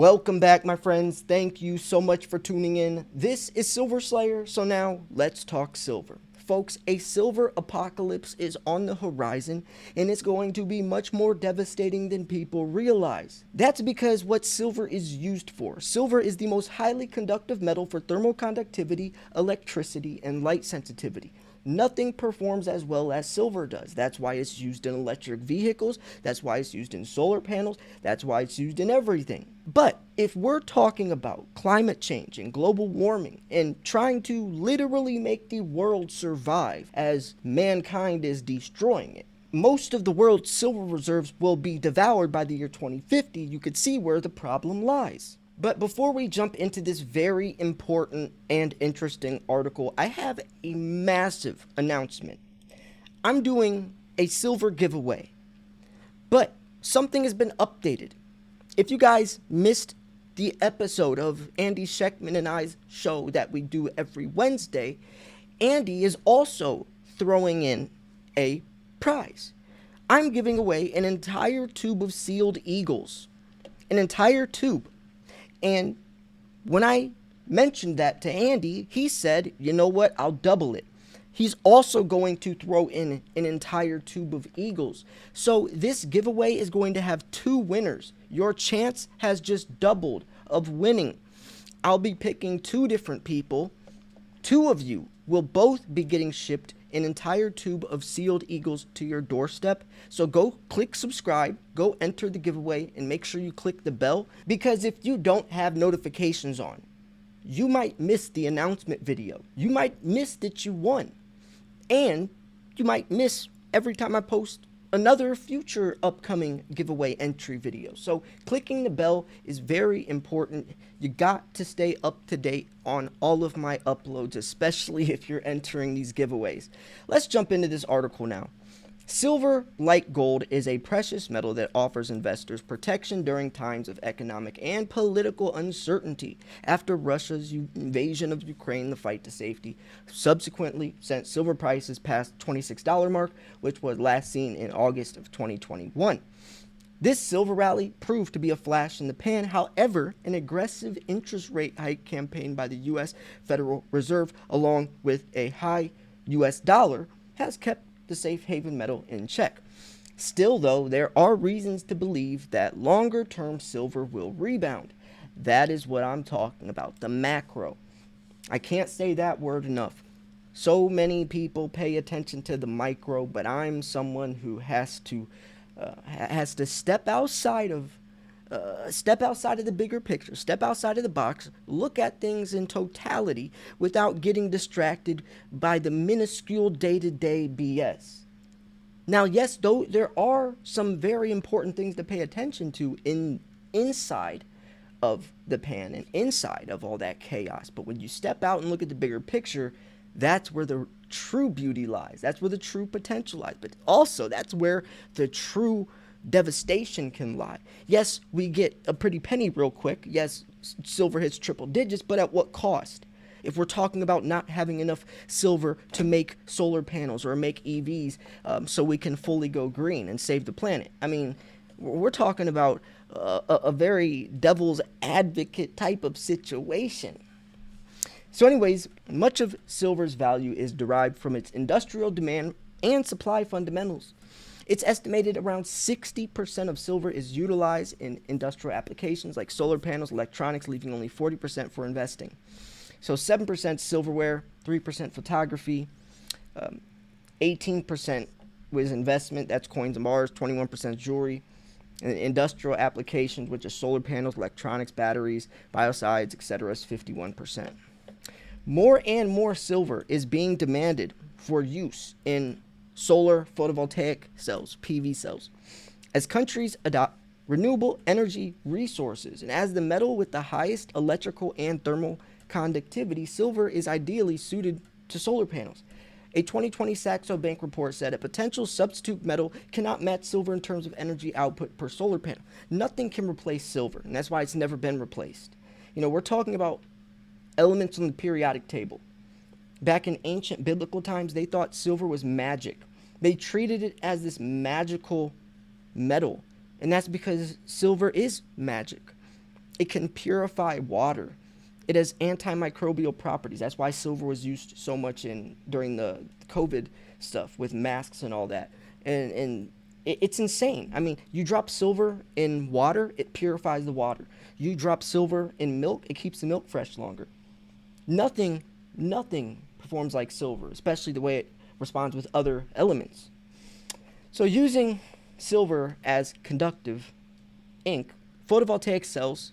Welcome back, my friends. Thank you so much for tuning in. This is Silver Slayer, so now let's talk silver. Folks, a silver apocalypse is on the horizon, and it's going to be much more devastating than people realize. That's because what silver is used for. Silver is the most highly conductive metal for thermal conductivity, electricity, and light sensitivity. Nothing performs as well as silver does. That's why it's used in electric vehicles. That's why it's used in solar panels. That's why it's used in everything. But if we're talking about climate change and global warming and trying to literally make the world survive as mankind is destroying it, most of the world's silver reserves will be devoured by the year 2050. You could see where the problem lies. But before we jump into this very important and interesting article, I have a massive announcement. I'm doing a silver giveaway, but something has been updated. If you guys missed the episode of Andy Scheckman and I's show that we do every Wednesday, Andy is also throwing in a prize. I'm giving away an entire tube of sealed eagles. An entire tube. And when I mentioned that to Andy, he said, you know what, I'll double it. He's also going to throw in an entire tube of eagles. So this giveaway is going to have 2 winners. Your chance has just doubled of winning. I'll be picking 2 different people. 2 of you will both be getting shipped an entire tube of sealed eagles to your doorstep. So go click subscribe, go enter the giveaway, and make sure you click the bell, because if you don't have notifications on, you might miss the announcement video. You might miss that you won. And you might miss every time I post another future upcoming giveaway entry video. So clicking the bell is very important. You got to stay up to date on all of my uploads, especially if you're entering these giveaways. Let's jump into this article now. Silver, like gold, is a precious metal that offers investors protection during times of economic and political uncertainty. After Russia's invasion of Ukraine, the fight to safety subsequently sent silver prices past $26 mark, which was last seen in August of 2021. This silver rally proved to be a flash in the pan. However, an aggressive interest rate hike campaign by the U.S. Federal Reserve, along with a high U.S. dollar, has kept the safe haven metal in check. Still, though, there are reasons to believe that longer-term silver will rebound. That is what I'm talking about, the macro. I can't say that word enough. So many people pay attention to the micro, but I'm someone who has to step outside of the bigger picture, step outside of the box, look at things in totality without getting distracted by the minuscule day-to-day BS. Now, yes, though, there are some very important things to pay attention to inside of the pan and inside of all that chaos. But when you step out and look at the bigger picture, that's where the true beauty lies. That's where the true potential lies. But also, that's where the true devastation can lie. Yes, we get a pretty penny real quick. Yes, silver hits triple digits, but at what cost? If we're talking about not having enough silver to make solar panels or make EVs so we can fully go green and save the planet. I mean, we're talking about a very devil's advocate type of situation. So anyways, much of silver's value is derived from its industrial demand and supply fundamentals. It's estimated around 60% of silver is utilized in industrial applications like solar panels, electronics, leaving only 40% for investing. So 7% silverware, 3% photography, 18% was investment, that's coins and bars, 21% jewelry, and industrial applications, which are solar panels, electronics, batteries, biocides, etc., is 51%. More and more silver is being demanded for use in solar photovoltaic cells, PV cells, as countries adopt renewable energy resources. And as the metal with the highest electrical and thermal conductivity, silver is ideally suited to solar panels. A 2020 Saxo Bank report said a potential substitute metal cannot match silver in terms of energy output per solar panel. Nothing can replace silver, and that's why it's never been replaced. You know, we're talking about elements on the periodic table. Back in ancient biblical times, they thought silver was magic. They treated it as this magical metal, and that's because silver is magic. It can purify water. It has antimicrobial properties. That's why silver was used so much during the COVID stuff with masks and all that. And it's insane. I mean, you drop silver in water, it purifies the water. You drop silver in milk, it keeps the milk fresh longer. Nothing performs like silver, especially the way it responds with other elements. So using silver as conductive ink, photovoltaic cells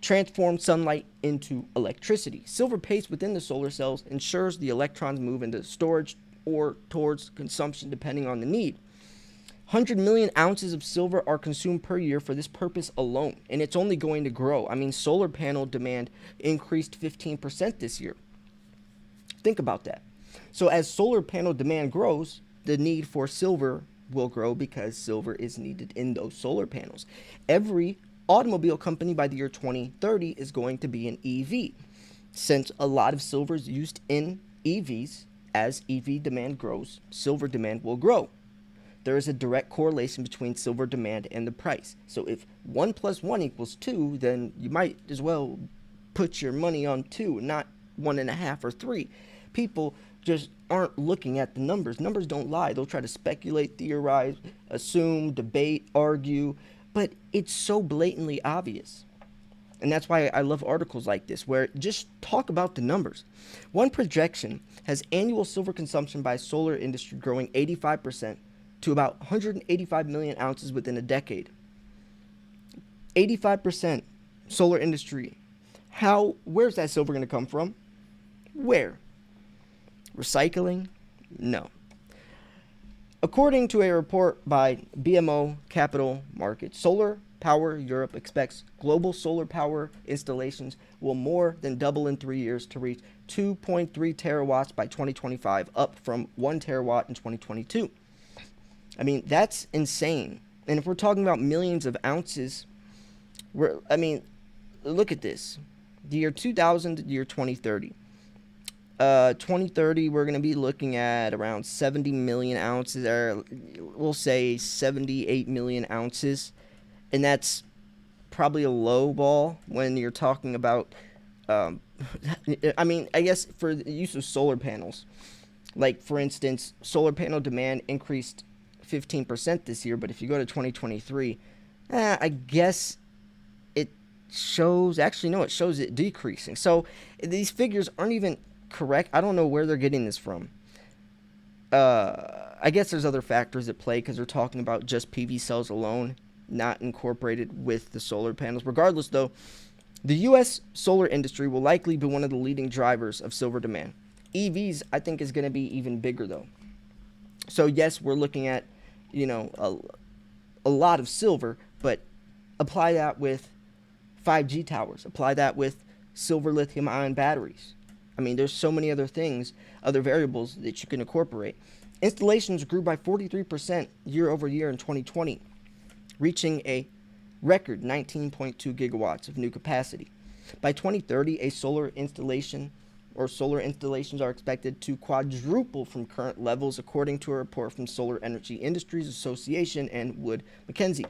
transform sunlight into electricity. Silver paste within the solar cells ensures the electrons move into storage or towards consumption depending on the need. 100 million ounces of silver are consumed per year for this purpose alone, and it's only going to grow. I mean, solar panel demand increased 15% this year. Think about that. So as solar panel demand grows, the need for silver will grow because silver is needed in those solar panels. Every automobile company by the year 2030 is going to be an EV. Since a lot of silver is used in EVs, as EV demand grows, silver demand will grow. There is a direct correlation between silver demand and the price. So if 1 plus 1 equals 2, then you might as well put your money on 2, not 1.5 or 3. People just aren't looking at the numbers. Numbers don't lie. They'll try to speculate, theorize, assume, debate, argue, but it's so blatantly obvious. And that's why I love articles like this, where just talk about the numbers. One projection has annual silver consumption by solar industry growing 85% to about 185 million ounces within a decade. 85% solar industry. Where's that silver going to come from? Where? Recycling? No. According to a report by BMO Capital Markets, Solar Power Europe expects global solar power installations will more than double in 3 years to reach 2.3 terawatts by 2025, up from 1 terawatt in 2022. I mean, that's insane. And if we're talking about millions of ounces, look at this. The year 2000 to the year 2030. 2030, we're going to be looking at around 70 million ounces, or we'll say 78 million ounces. And that's probably a low ball when you're talking about, I guess for the use of solar panels. Like, for instance, solar panel demand increased 15% this year, but if you go to 2023, I guess it shows it decreasing. So these figures aren't even correct. I don't know where they're getting this from. I guess there's other factors at play because they're talking about just PV cells alone, not incorporated with the solar panels. Regardless, though, the U.S. solar industry will likely be one of the leading drivers of silver demand. EVs, I think, is going to be even bigger, though. So, yes, we're looking at, a lot of silver, but apply that with 5G towers. Apply that with silver lithium-ion batteries. I mean, there's so many other things, other variables that you can incorporate. Installations grew by 43% year over year in 2020, reaching a record 19.2 gigawatts of new capacity. By 2030, a solar installations are expected to quadruple from current levels, according to a report from Solar Energy Industries Association and Wood Mackenzie.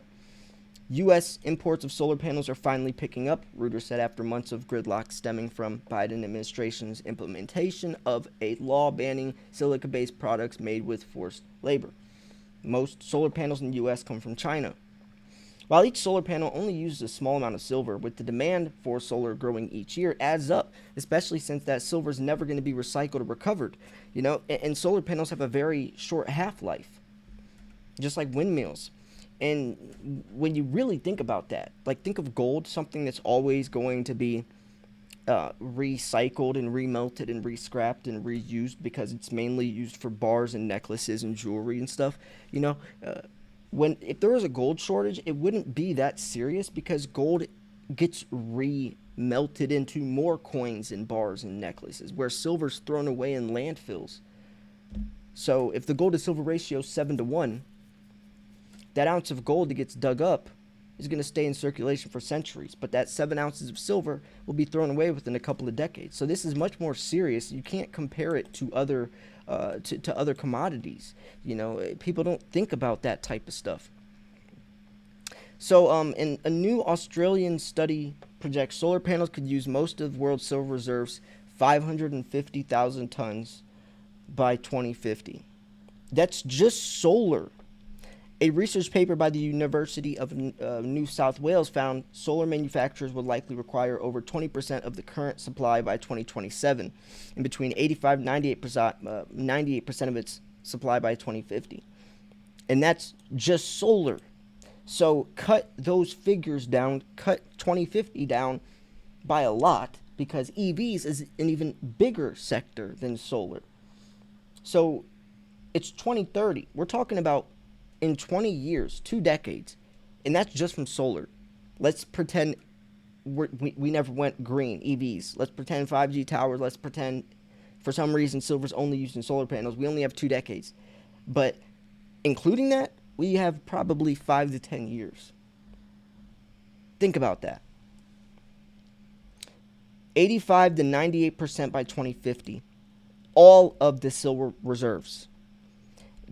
U.S. imports of solar panels are finally picking up, Reuters said, after months of gridlock stemming from Biden administration's implementation of a law banning silica-based products made with forced labor. Most solar panels in the U.S. come from China. While each solar panel only uses a small amount of silver, with the demand for solar growing each year, adds up, especially since that silver is never going to be recycled or recovered. And solar panels have a very short half-life, just like windmills. And when you really think about that, like think of gold, something that's always going to be recycled and remelted and rescrapped and reused because it's mainly used for bars and necklaces and jewelry and stuff. If there was a gold shortage, it wouldn't be that serious because gold gets remelted into more coins and bars and necklaces, where silver's thrown away in landfills. So if the gold to silver ratio is 7-1, that ounce of gold that gets dug up is going to stay in circulation for centuries, but that 7 ounces of silver will be thrown away within a couple of decades. So this is much more serious. You can't compare it to other other commodities. People don't think about that type of stuff. So, in a new Australian study projects solar panels could use most of the world's silver reserves, 550,000 tons by 2050. That's just solar. A research paper by the University of New South Wales found solar manufacturers would likely require over 20% of the current supply by 2027, and between 85 and 98% of its supply by 2050. And that's just solar. So cut those figures down, cut 2050 down by a lot, because EVs is an even bigger sector than solar. So it's 2030. We're talking about in 20 years, 2 decades, and that's just from solar. Let's pretend we never went green, EVs. Let's pretend 5G towers. Let's pretend for some reason silver's only used in solar panels. We only have 2 decades. But including that, we have probably 5 to 10 years. Think about that. 85 to 98% by 2050. All of the silver reserves.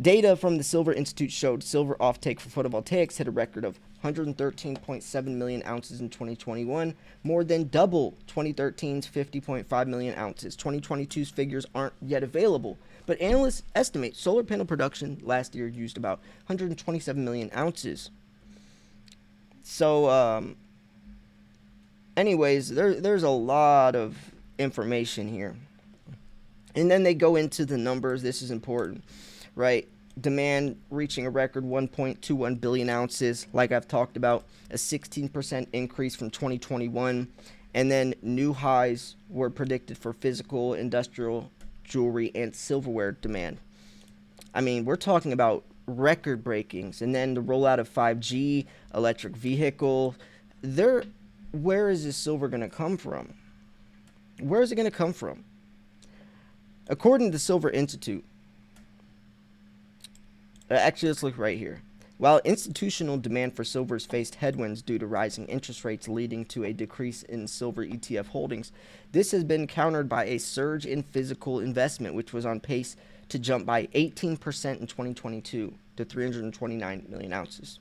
Data from the Silver Institute showed silver offtake for photovoltaics hit a record of 113.7 million ounces in 2021, more than double 2013's 50.5 million ounces. 2022's figures aren't yet available, but analysts estimate solar panel production last year used about 127 million ounces. So, anyways, there's a lot of information here. And then they go into the numbers. This is important, right? Demand reaching a record 1.21 billion ounces, like I've talked about, a 16% increase from 2021. And then new highs were predicted for physical, industrial, jewelry, and silverware demand. I mean, we're talking about record breakings. And then the rollout of 5G, electric vehicle. Where is this silver going to come from? Where is it going to come from? According to the Silver Institute, actually, let's look right here. While institutional demand for silver has faced headwinds due to rising interest rates leading to a decrease in silver ETF holdings, this has been countered by a surge in physical investment, which was on pace to jump by 18% in 2022 to 329 million ounces.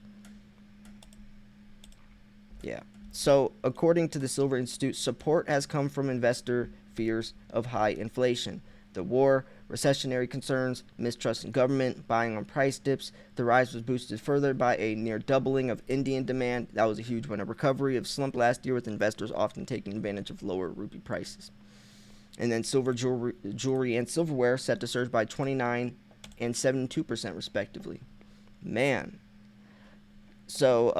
Yeah. So, according to the Silver Institute, support has come from investor fears of high inflation, the war, recessionary concerns, mistrust in government, buying on price dips. The rise was boosted further by a near doubling of Indian demand. That was a huge one. A recovery of slump last year, with investors often taking advantage of lower rupee prices. And then silver jewelry and silverware set to surge by 29 and 72% respectively. Man. So,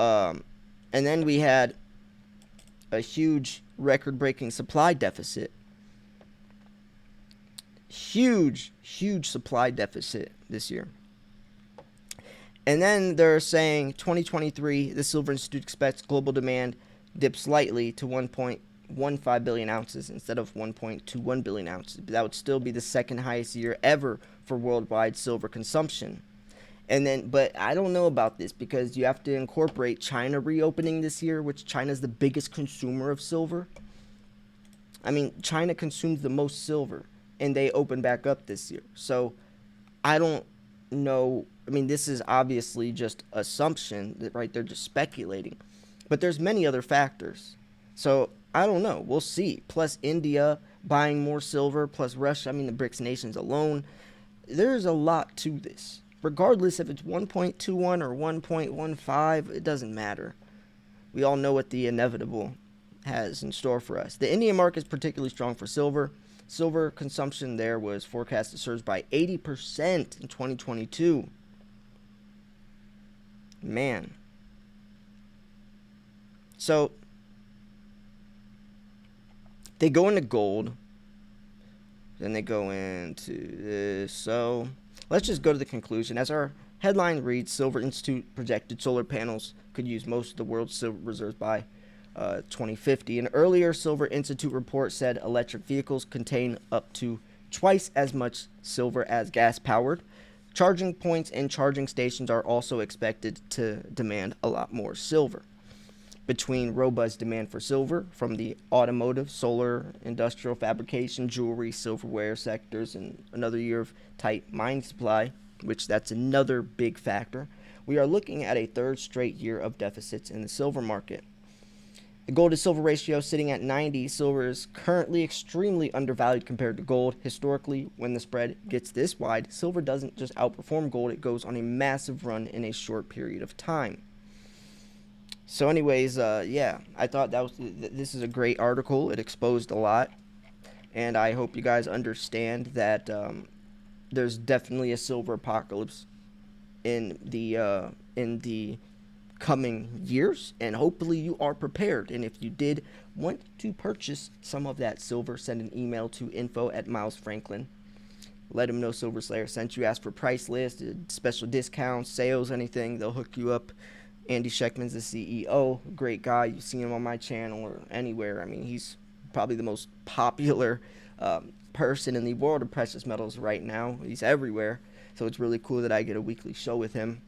and then we had a huge record-breaking supply deficit. Huge supply deficit this year. And then they're saying 2023, the Silver Institute expects global demand dip slightly to 1.15 billion ounces instead of 1.21 billion ounces. That would still be the second highest year ever for worldwide silver consumption. And then, but I don't know about this, because you have to incorporate China reopening this year, which China's the biggest consumer of silver. I mean, China consumes the most silver, and they open back up this year. So I don't know. I mean, this is obviously just assumption, right? They're just speculating. But there's many other factors. So I don't know. We'll see. Plus India buying more silver, plus Russia. I mean, the BRICS nations alone. There's a lot to this. Regardless if it's 1.21 or 1.15, it doesn't matter. We all know what the inevitable has in store for us. The Indian market is particularly strong for silver. Silver consumption there was forecast to surge by 80% in 2022. Man. So, they go into gold. Then they go into this. So, let's just go to the conclusion. As our headline reads, Silver Institute projected solar panels could use most of the world's silver reserves by 2050. An earlier Silver Institute report said electric vehicles contain up to twice as much silver as gas-powered. Charging points and charging stations are also expected to demand a lot more silver. Between robust demand for silver from the automotive, solar, industrial fabrication, jewelry, silverware sectors, and another year of tight mine supply, which that's another big factor, we are looking at a third straight year of deficits in the silver market. The gold to silver ratio sitting at 90. Silver is currently extremely undervalued compared to gold. Historically, when the spread gets this wide, silver doesn't just outperform gold, it goes on a massive run in a short period of time. So anyways, yeah, I thought this is a great article. It exposed a lot, and I hope you guys understand that there's definitely a silver apocalypse in the coming years, and hopefully you are prepared. And if you did want to purchase some of that silver, send an email to info@milesfranklin. Let them know Silver Slayer sent you. Ask for price list, special discounts, sales, anything. They'll hook you up. Andy Schechtman's the CEO, great guy. You see him on my channel or anywhere. I mean, he's probably the most popular person in the world of precious metals right now. He's everywhere, so it's really cool that I get a weekly show with him.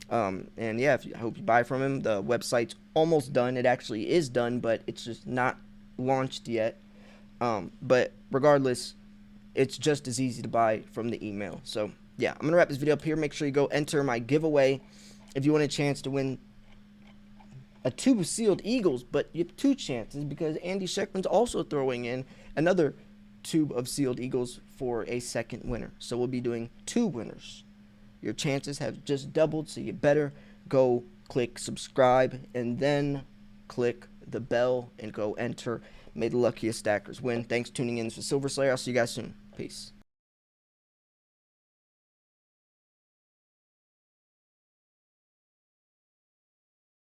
And yeah, I hope you buy from him. The website's almost done. It actually is done, but it's just not launched yet. But regardless, it's just as easy to buy from the email. So yeah, I'm gonna wrap this video up here. Make sure you go enter my giveaway if you want a chance to win a tube of sealed eagles. But you have two chances because Andy Schechtman's also throwing in another tube of sealed eagles for a second winner. So we'll be doing two winners. Your chances have just doubled, so you better go click subscribe and then click the bell and go enter. May the luckiest stackers win. Thanks for tuning in. This was Silver Slayer. I'll see you guys soon. Peace.